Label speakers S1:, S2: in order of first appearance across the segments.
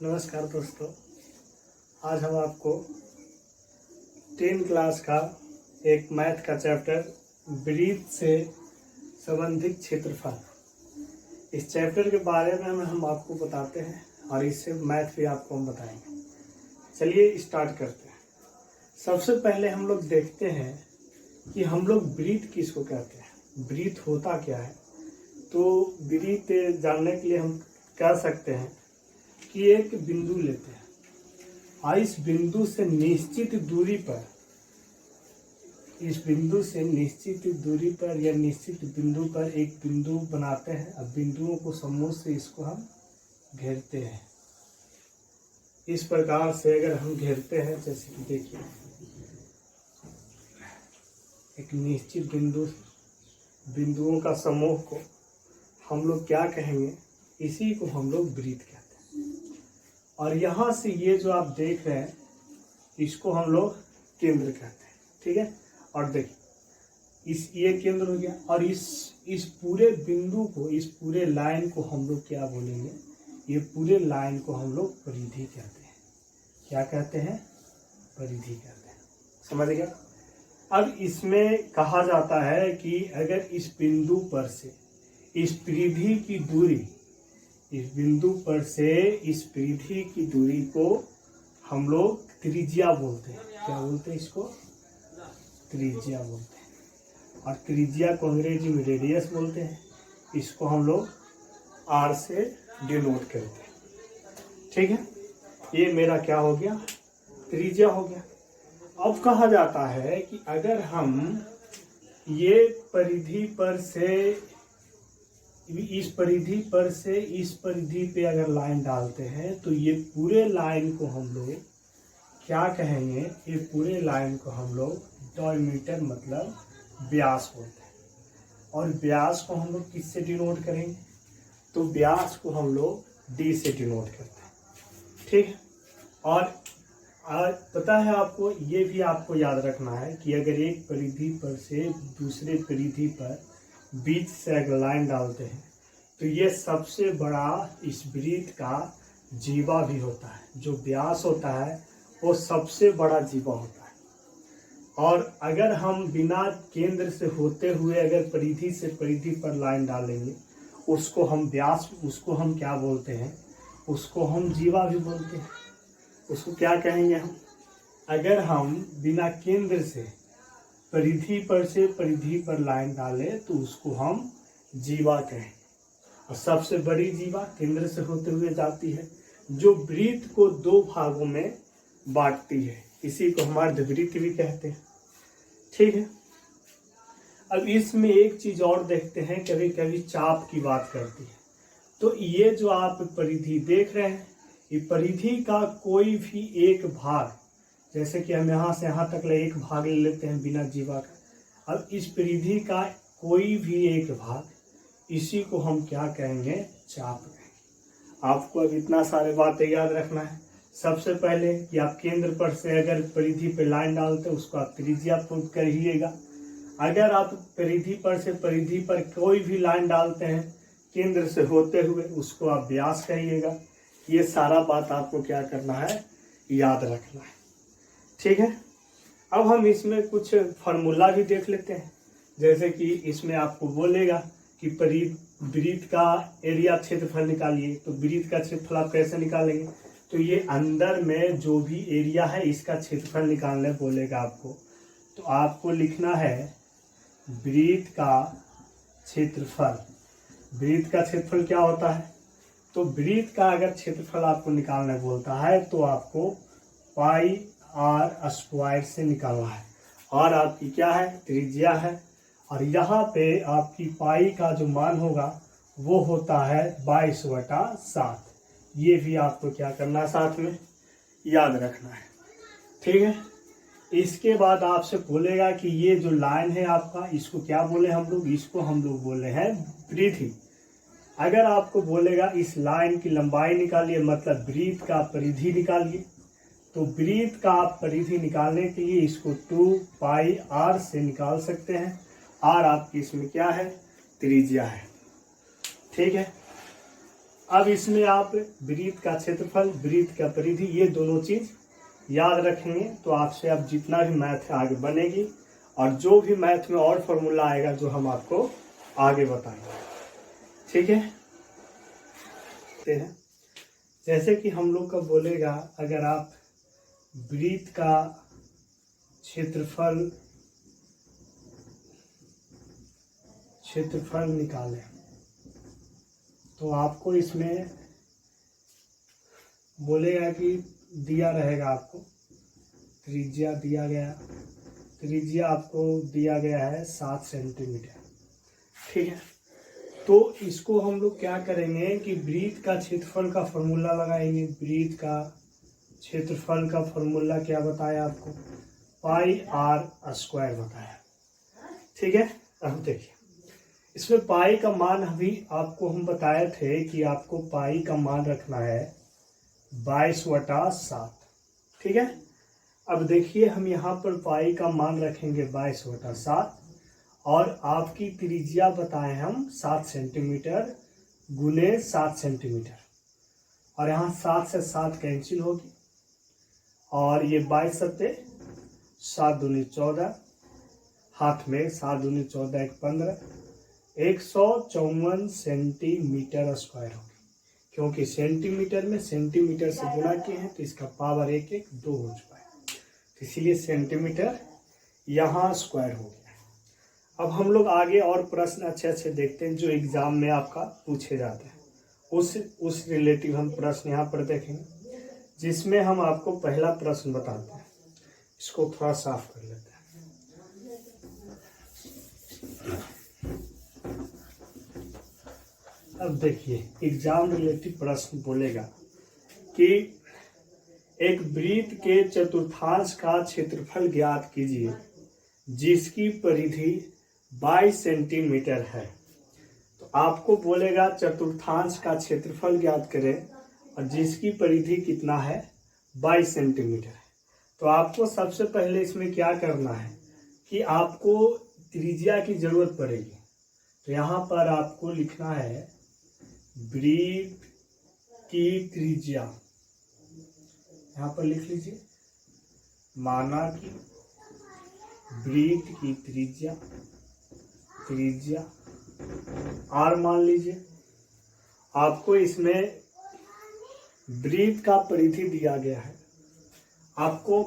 S1: नमस्कार दोस्तों, आज हम आपको 10 क्लास का एक मैथ का चैप्टर ब्रीथ से संबंधित क्षेत्रफल, इस चैप्टर के बारे में हम आपको बताते हैं और इससे मैथ भी आपको हम बताएंगे। चलिए स्टार्ट करते हैं। सबसे पहले हम लोग देखते हैं कि हम लोग ब्रीथ किसको कहते हैं, ब्रीथ होता क्या है। तो ब्रीथ जानने के लिए हम कह सकते हैं कि एक बिंदु लेते हैं और इस बिंदु से निश्चित दूरी पर या निश्चित बिंदु पर एक बिंदु बनाते हैं। अब बिंदुओं को समूह से इसको हम घेरते हैं। इस प्रकार से अगर हम घेरते हैं, जैसे कि देखिए एक निश्चित बिंदुओं का समूह को हम लोग क्या कहेंगे, इसी को हम लोग ब्रीथ कहते हैं। और यहाँ से ये जो आप देख रहे हैं इसको हम लोग केंद्र कहते हैं, ठीक है। और देखिए ये केंद्र हो गया और इस पूरे बिंदु को, इस पूरे लाइन को हम लोग क्या बोलेंगे, ये पूरे लाइन को हम लोग परिधि कहते हैं। क्या कहते हैं? परिधि कहते हैं। समझ गया? अब इसमें कहा जाता है कि अगर इस बिंदु पर से इस परिधि की दूरी, इस बिंदु पर से इस परिधि की दूरी को हम लोग त्रिज्या बोलते हैं। क्या बोलते हैं? इसको त्रिज्या बोलते हैं। और त्रिज्या को अंग्रेजी में रेडियस बोलते हैं। इसको हम लोग आर से डिनोट करते हैं, ठीक है। ये मेरा क्या हो गया? त्रिज्या हो गया। अब कहा जाता है कि अगर हम ये परिधि पर से इस परिधि पे अगर लाइन डालते हैं तो ये पूरे लाइन को हम लोग क्या कहेंगे, ये पूरे लाइन को हम लोग डायमीटर मतलब व्यास बोलते हैं। और व्यास को हम लोग किससे डिनोट करेंगे? तो व्यास को हम लोग डी से डिनोट करते हैं, ठीक है। और आज पता है आपको, ये भी आपको याद रखना है कि अगर एक परिधि पर से दूसरे परिधि पर बीच से अगर लाइन डालते हैं तो ये सबसे बड़ा इस ब्रीथ का जीवा भी होता है। जो व्यास होता है वो सबसे बड़ा जीवा होता है। और अगर हम बिना केंद्र से होते हुए अगर परिधि से परिधि पर लाइन डालेंगे, उसको हम व्यास, उसको हम क्या बोलते हैं, उसको हम जीवा भी बोलते हैं। उसको क्या कहेंगे हम? अगर हम बिना केंद्र से परिधि पर लाइन डालें तो उसको हम जीवा कहें। और सबसे बड़ी जीवा केंद्र से होते हुए जाती है, जो ब्रीथ को दो भागों में बांटती है। इसी को हम अर्धवृत्त भी कहते हैं, ठीक है। अब इसमें एक चीज और देखते हैं, कभी कभी चाप की बात करती है। तो ये जो आप परिधि देख रहे हैं, ये परिधि का कोई भी एक भाग, जैसे कि हम यहाँ से यहाँ तक ले एक भाग ले लेते हैं बिना जीवा का। अब इस परिधि का कोई भी एक भाग, इसी को हम क्या कहेंगे? चाप कहेंगे। आपको अब इतना सारे बातें याद रखना है। सबसे पहले कि आप केंद्र पर से अगर परिधि पे लाइन डालते हैं उसको आप त्रिज्या प्रूव करिएगा। अगर आप परिधि पर से परिधि पर कोई भी लाइन डालते हैं केंद्र से होते हुए, उसको आप व्यास कहिएगा। ये सारा बात आपको क्या करना है? याद रखना है, ठीक है। अब हम इसमें कुछ फार्मूला भी देख लेते हैं। जैसे कि इसमें आपको बोलेगा कि ब्रीथ का एरिया क्षेत्रफल निकालिए। तो ब्रीथ का क्षेत्रफल आप कैसे निकालेंगे? तो ये अंदर में जो भी एरिया है इसका क्षेत्रफल निकालने बोलेगा आपको। तो आपको लिखना है ब्रीथ का क्षेत्रफल। ब्रीथ का क्षेत्रफल क्या होता है? तो ब्रीथ का अगर क्षेत्रफल आपको निकालने बोलता है तो आपको पाई आर स्क्वायर से निकालना है। और आपकी क्या है? त्रिज्या है। और यहाँ पे आपकी पाई का जो मान होगा वो होता है 22/7। ये भी आपको क्या करना है? साथ में याद रखना है, ठीक है। इसके बाद आपसे बोलेगा कि ये जो लाइन है आपका, इसको क्या बोले हम लोग? इसको हम लोग बोले हैं परिधि। अगर आपको बोलेगा इस लाइन की लंबाई निकालिए, मतलब ब्रीथ का परिधि निकालिए, तो ब्रीथ का आप परिधि निकालने के लिए इसको 2πr से निकाल सकते हैं। आर आपकी इसमें क्या है? त्रिज्या है, ठीक है। अब इसमें आप वृत्त का क्षेत्रफल, वृत्त का परिधि, ये दोनों चीज याद रखेंगे तो आपसे अब जितना भी मैथ आगे बनेगी और जो भी मैथ में और फॉर्मूला आएगा जो हम आपको आगे बताएंगे। ठीक है, जैसे कि हम लोग का बोलेगा, अगर आप वृत्त का क्षेत्रफल निकालें तो आपको इसमें बोलेगा कि दिया रहेगा, आपको त्रिज्या दिया गया, त्रिज्या आपको दिया गया है 7 सेंटीमीटर। ठीक है, तो इसको हम लोग क्या करेंगे कि वृत्त का क्षेत्रफल का फॉर्मूला लगाएंगे। वृत्त का क्षेत्रफल का फॉर्मूला क्या बताया आपको, पाई आर स्क्वायर बताया। ठीक है, अब देखिए इसमें पाई का मान अभी आपको हम बताए थे कि आपको पाई का मान रखना है 22/7। ठीक है, अब देखिए हम यहाँ पर पाई का मान रखेंगे 22/7 और आपकी त्रिज्या बताए हम 7 सेंटीमीटर गुने 7 सेंटीमीटर, और यहाँ 7 से 7 कैंसिल होगी और ये 22 सत्ते 7 दूनी 14, हाथ में 7 दूनी 14 1 15, 154 सेंटीमीटर स्क्वायर होगी, क्योंकि सेंटीमीटर में सेंटीमीटर से गुणा किए हैं तो इसका पावर 1 1 2 हो चुका है, इसीलिए सेंटीमीटर यहाँ स्क्वायर हो गया। अब हम लोग आगे और प्रश्न अच्छे अच्छे देखते हैं जो एग्जाम में आपका पूछे जाते हैं, उस रिलेटिव हम प्रश्न यहाँ पर देखेंगे, जिसमें हम आपको पहला प्रश्न बताते हैं। इसको थोड़ा साफ कर लेते हैं। अब देखिए एग्जाम रिलेटिव प्रश्न बोलेगा कि एक वृत्त के चतुर्थांश का क्षेत्रफल ज्ञात कीजिए जिसकी परिधि 22 सेंटीमीटर है। तो आपको बोलेगा चतुर्थांश का क्षेत्रफल ज्ञात करें और जिसकी परिधि कितना है 22 सेंटीमीटर है। तो आपको सबसे पहले इसमें क्या करना है कि आपको त्रिज्या की जरूरत पड़ेगी। तो यहाँ पर आपको लिखना है वृत्त की त्रिज्या, यहाँ पर लिख लीजिए, माना कि वृत्त की त्रिज्या आर मान लीजिए। आपको इसमें वृत्त का परिधि दिया गया है। आपको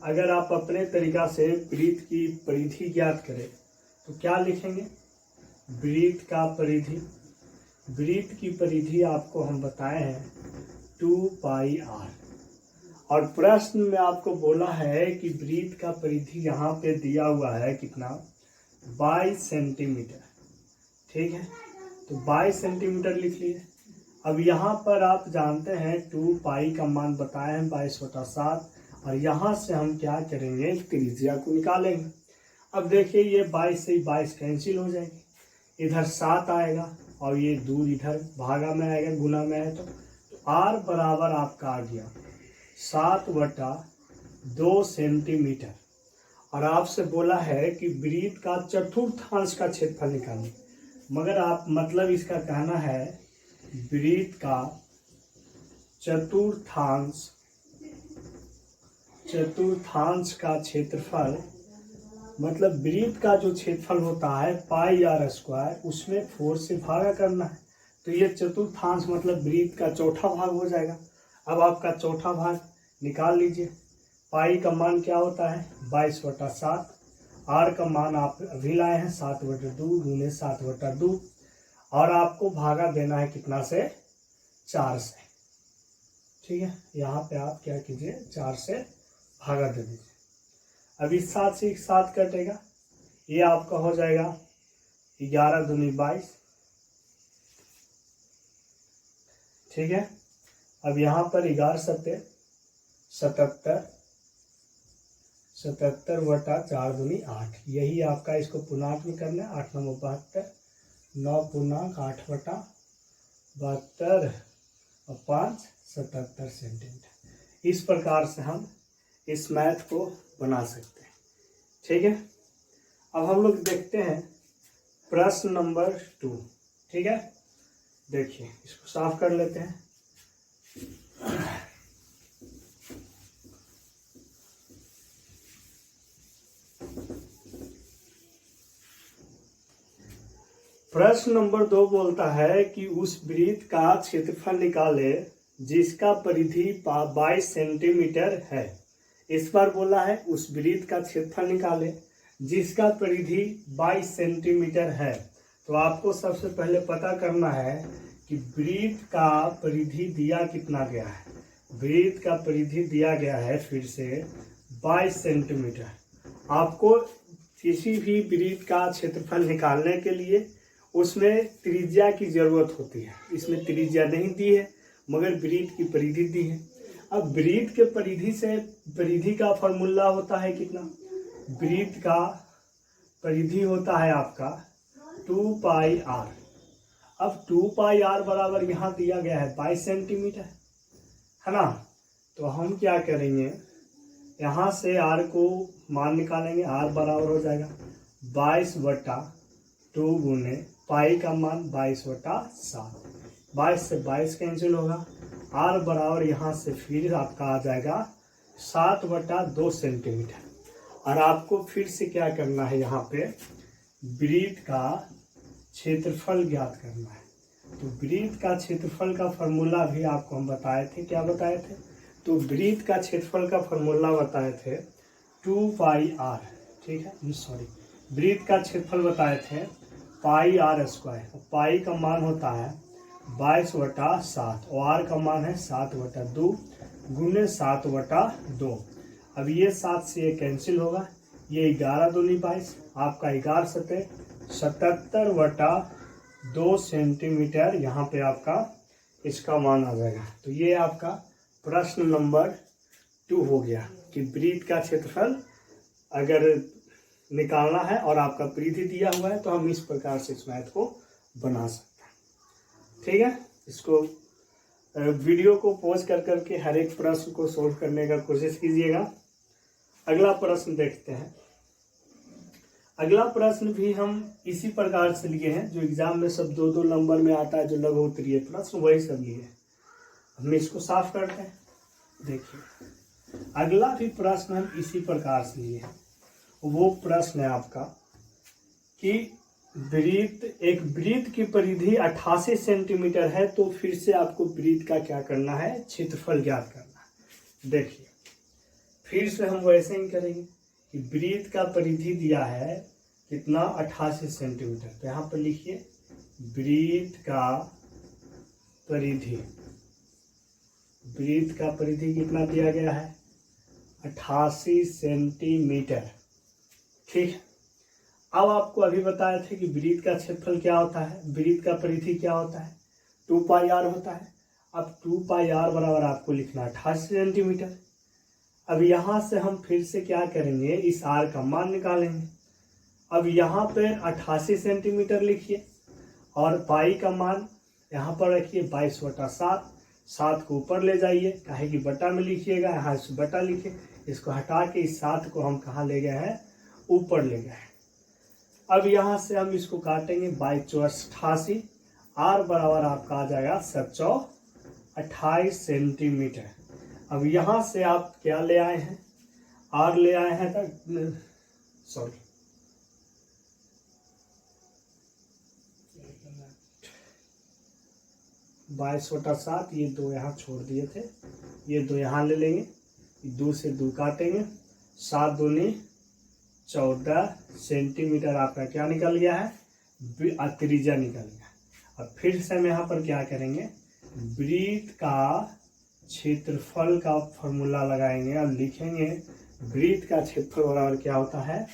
S1: अगर आप अपने तरीका से वृत्त की परिधि ज्ञात करें तो क्या लिखेंगे, वृत्त का परिधि, वृत्त की परिधि आपको हम बताए हैं 2 पाई आर, और प्रश्न में आपको बोला है कि वृत्त का परिधि यहाँ पे दिया हुआ है कितना 22 सेंटीमीटर। ठीक है, तो 22 सेंटीमीटर लिख लीजिए। अब यहाँ पर आप जानते हैं 2 पाई का मान बताए हैं 22/7, और यहाँ से हम क्या करेंगे त्रिज्या को निकालेंगे। अब देखिए ये 22 से 22 कैंसिल हो जाएगी, इधर 7 आएगा और ये दूर इधर भागा में आएगा, गुना में है, तो आर बराबर आपका आ गया 7/2 सेंटीमीटर। और आपसे बोला है कि वृत्त का चतुर्थांश का क्षेत्रफल निकालना, मगर आप मतलब इसका कहना है वृत्त का चतुर्थांश का क्षेत्रफल, मतलब वृत्त का जो क्षेत्रफल होता है पाई आर स्क्वायर, उसमें 4 से भागा करना है। तो ये चतुर्थांश मतलब वृत्त का चौथा भाग हो जाएगा। अब आपका चौथा भाग निकाल लीजिए। पाई का मान क्या होता है 22/7, आर का मान आप अभी लाए हैं 7/2 गुने 7/2, और आपको भागा देना है कितना से 4 से। ठीक है, यहाँ पे आप क्या कीजिए 4 से भागा दे दीजिए। अब इस 7 से 7 कटेगा, ये आपका हो जाएगा 11 दूनी 22। ठीक है, अब यहाँ पर 11 सत्ते 77, 77/4 दूनी 8, यही आपका, इसको पूर्णांक में करना है। 8 9 72, 9 पूर्णांक 8/72 और 5 77 सेंटीमीटर। इस प्रकार से हम इस मैथ को बना सकते हैं। ठीक है, अब हम लोग देखते हैं प्रश्न नंबर 2। ठीक है, देखिए इसको साफ कर लेते हैं। प्रश्न नंबर 2 बोलता है कि उस वृत्त का क्षेत्रफल निकाले जिसका परिधि 22 सेंटीमीटर है। इस बार बोला है उस वृत्त का क्षेत्रफल निकाले जिसका परिधि 22 सेंटीमीटर है। तो आपको सबसे पहले पता करना है कि वृत्त का परिधि दिया कितना गया है। वृत्त का परिधि दिया गया है फिर से 22 सेंटीमीटर। आपको किसी भी वृत्त का क्षेत्रफल निकालने के लिए उसमें त्रिज्या की जरूरत होती है। इसमें त्रिज्या नहीं दी है मगर वृत्त की परिधि दी है। अब वृत्त के परिधि का फॉर्मूला होता है कितना। वृत्त का परिधि होता है आपका 2 पाई आर। अब 2 पाई आर बराबर यहाँ दिया गया है 22 सेंटीमीटर है ना। तो हम क्या करेंगे, यहाँ से आर को मान निकालेंगे। आर बराबर हो जाएगा 22/2 गुने पाई का मान 22/7। 22 से 22 कैंसिल होगा। आर बराबर यहाँ से फिर आपका आ जाएगा 7/2 सेंटीमीटर। और आपको फिर से क्या करना है, यहाँ पे वृत्त का क्षेत्रफल ज्ञात करना है। तो वृत्त का क्षेत्रफल का फॉर्मूला भी आपको हम बताए थे। क्या बताए थे? तो वृत्त का क्षेत्रफल का फॉर्मूला बताए थे 2 पाई आर। ठीक है, सॉरी, वृत्त का क्षेत्रफल बताए थे पाई आर स्क्वायर। पाई का मान होता है 22/7 और आर का मान है 7/2 गुने 7/2। अब ये 7 से ये कैंसिल होगा। ये 11 दूनी 22, आपका 11 सतह 77/2 सेंटीमीटर यहाँ पे आपका इसका मान आ जाएगा। तो ये आपका प्रश्न नंबर 2 हो गया कि वृत्त का क्षेत्रफल अगर निकालना है और आपका परिधि दिया हुआ है तो हम इस प्रकार से इस मैथ को बना सकते हैं। ठीक है, इसको वीडियो को पॉज कर करके हर एक प्रश्न को सोल्व करने का कोशिश कीजिएगा। अगला प्रश्न देखते हैं। अगला प्रश्न भी हम इसी प्रकार से लिए हैं जो एग्जाम में सब 2-2 नंबर में आता है, जो लघु उत्तरीय प्रश्न वही सब लिए हैं। हम इसको साफ करते हैं। देखिए अगला भी प्रश्न हम इसी प्रकार से लिए हैं। वो प्रश्न है आपका कि एक वृत्त की परिधि 88 सेंटीमीटर है। तो फिर से आपको वृत्त का क्या करना है, क्षेत्रफल ज्ञात करना है। देखिए फिर से हम वैसे ही करेंगे कि वृत्त का परिधि दिया है कितना, 88 सेंटीमीटर। तो यहाँ पर लिखिए वृत्त का परिधि। वृत्त का परिधि कितना दिया गया है, 88 सेंटीमीटर। ठीक है, अब आपको अभी बताए थे कि वृत्त का क्षेत्रफल क्या होता है, वृत्त का परिधि क्या होता है, 2 पाई आर होता है। अब 2 पाई आर बराबर आपको लिखना 88 सेंटीमीटर। अब यहाँ से हम फिर से क्या करेंगे, इस आर का मान निकालेंगे। अब यहाँ पर 88 सेंटीमीटर लिखिए और पाई का मान यहाँ पर रखिए 22/7। 7 को ऊपर ले जाइए, काहे कि बटा में लिखिएगा, यहाँ से बटा लिखिए। इसको हटा के इस 7 को हम कहाँ ले गए हैं, ऊपर ले गए। अब यहाँ से हम इसको काटेंगे 22/88। आर बराबर आपका आ जाएगा 728 सेंटीमीटर। अब यहाँ से आप क्या ले आए हैं, आर ले आए हैं, सॉरी 22/7। ये 2 यहाँ छोड़ दिए थे, ये 2 यहाँ ले लेंगे, 2 से 2 काटेंगे, 7 दूनी 14 सेंटीमीटर आपका क्या निकल गया है, त्रिज्या निकल गया। अब फिर से हम यहाँ पर क्या करेंगे, वृत्त का क्षेत्रफल का फॉर्मूला लगाएंगे और लिखेंगे वृत्त का क्षेत्रफल बराबर क्या होता है,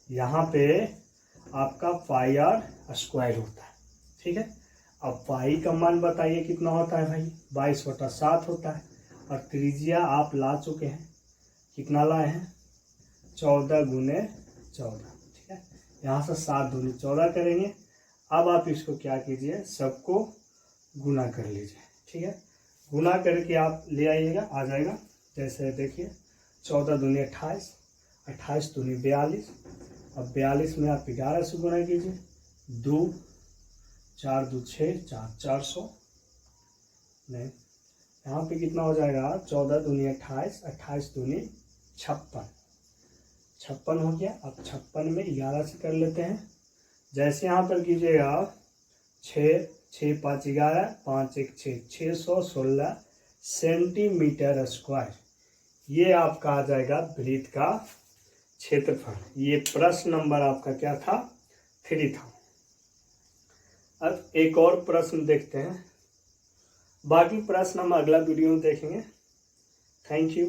S1: यहाँ पे आपका पाई आर स्क्वायर होता है। ठीक है, अब पाई का मान बताइए कितना होता है भाई, 22/7 होता है। और त्रिज्या आप ला चुके हैं, कितना लाए हैं, 14 गुने 14। ठीक है, यहाँ से 7 दूनी 14 करेंगे। अब आप इसको क्या कीजिए, सबको गुना कर लीजिए। ठीक है, गुना करके आप ले आइएगा, आ जाएगा। जैसे देखिए 14 दूनी 28, 28 दूनी 42। अब 42 में आप 11 से गुना कीजिए, 2 4 2 6 4 400 नहीं, यहाँ पे कितना हो जाएगा 14 दूनी 28, 28 दूनी 56, 56 हो गया। अब 56 में 11 से कर लेते हैं। जैसे यहाँ पर कीजिएगा 6 6 5 11 5 1 6 616 सेंटीमीटर स्क्वायर, ये आपका आ जाएगा वृत्त का क्षेत्रफल। ये प्रश्न नंबर आपका क्या था 3 था। अब एक और प्रश्न देखते हैं, बाकी प्रश्न हम अगला वीडियो में देखेंगे। Thank you.